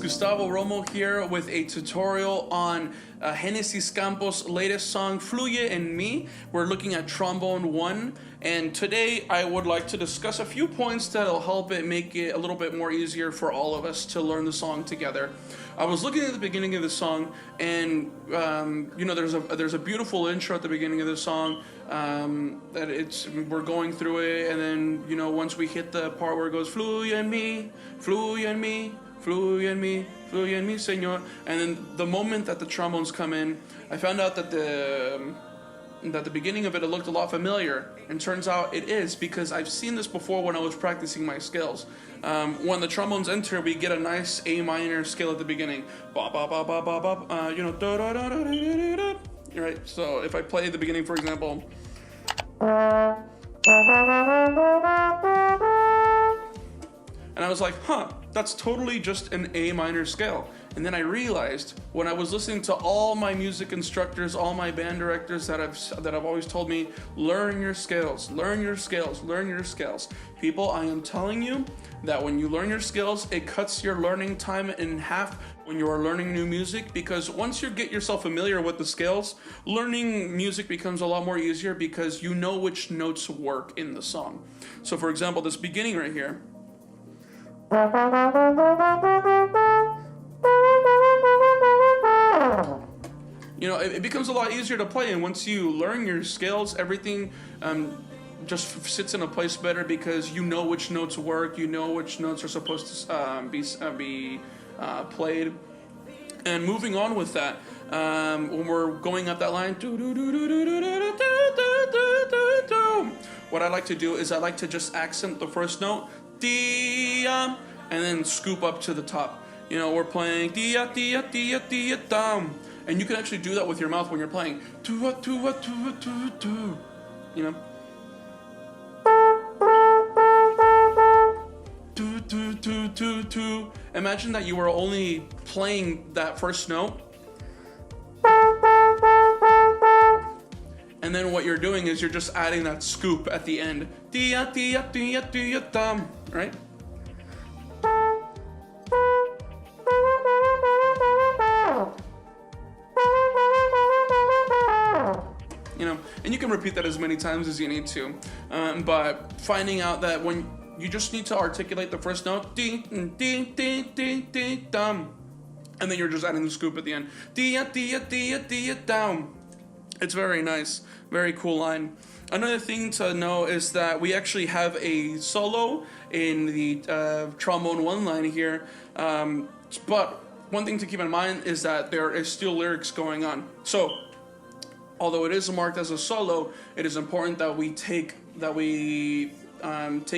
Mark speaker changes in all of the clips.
Speaker 1: Gustavo Romo here with a tutorial on GenesisCampos' latest song, Fluye en mí. We're looking at Trombone 1, and today I would like to discuss a few points that'll help it make it a little bit more easier for all of us to learn the song together. I was looking at the beginning of the song, and you know, there's a beautiful intro at the beginning of the song. We're going through it, and then, you know, once we hit the part where it goes Fluye en mí, Fluye en mí, Fluye en mí, Fluye en mí, Señor. And then the moment that the trombones come in, I found out that the beginning of it looked a lot familiar, and turns out it is, because I've seen this before when I was practicing my skills. When the trombones enter, we get a nice A minor scale at the beginning. Ba ba ba ba ba ba. You know, da da da da da da da. Right. So if I play at the beginning, for example. And I was like, huh, that's totally just an A minor scale. And then I realized when I was listening to all my music instructors, all my band directors that have always told me, learn your scales, learn your scales, learn your scales. People, I am telling you that when you learn your skills, it cuts your learning time in half when you are learning new music, because once you get yourself familiar with the scales, learning music becomes a lot more easier because you know which notes work in the song. So for example, this beginning right here. You know, it becomes a lot easier to play, and once you learn your scales, everything just sits in a place better because you know which notes work, you know which notes are supposed to be played. And moving on with that, when we're going up that line, what I like to do is I like to just accent the first note, and then scoop up to the top. You know, we're playing and you can actually do that with your mouth when you're playing. You know. Imagine that you were only playing that first note, and then what you're doing is you're just adding that scoop at the end, right? You know, and you can repeat that as many times as you need to, but finding out that when you just need to articulate the first note, and then you're just adding the scoop at the end, It's very nice, very cool line. Another thing to know is that we actually have a solo in the trombone 1 line here, but one thing to keep in mind is that there is still lyrics going on. So, although it is marked as a solo, it is important that we take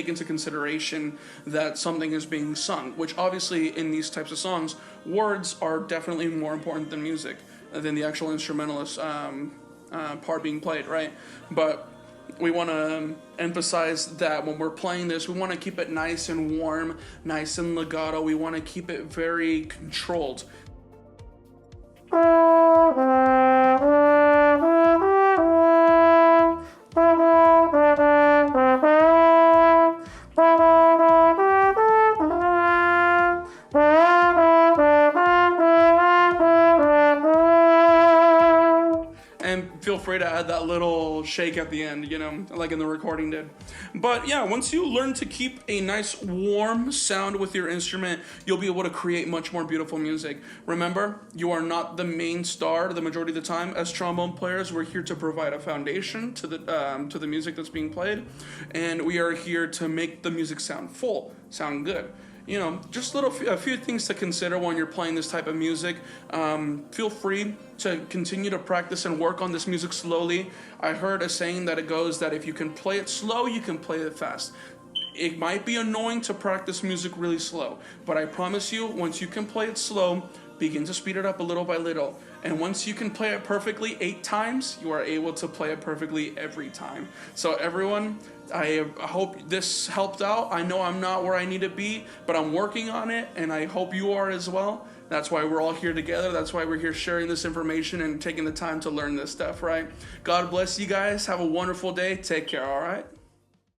Speaker 1: into consideration that something is being sung, which obviously in these types of songs, words are definitely more important than music, than the actual instrumentalist part being played, right? But we want to emphasize that when we're playing this, we want to keep it nice and warm, nice and legato. We want to keep it very controlled. Feel free to add that little shake at the end, you know, like in the recording did. But yeah, once you learn to keep a nice warm sound with your instrument, you'll be able to create much more beautiful music. Remember, you are not the main star the majority of the time. As trombone players, we're here to provide a foundation to the music that's being played, and we are here to make the music sound full, sound good. You know, just a few things to consider when you're playing this type of music. Feel free to continue to practice and work on this music slowly. I heard a saying that it goes that if you can play it slow, you can play it fast. It might be annoying to practice music really slow, but I promise you, once you can play it slow, begin to speed it up a little by little. And once you can play it perfectly 8 times, you are able to play it perfectly every time. So everyone, I hope this helped out. I know I'm not where I need to be, but I'm working on it, and I hope you are as well. That's why we're all here together. That's why we're here sharing this information and taking the time to learn this stuff, right? God bless you guys. Have a wonderful day. Take care, all right?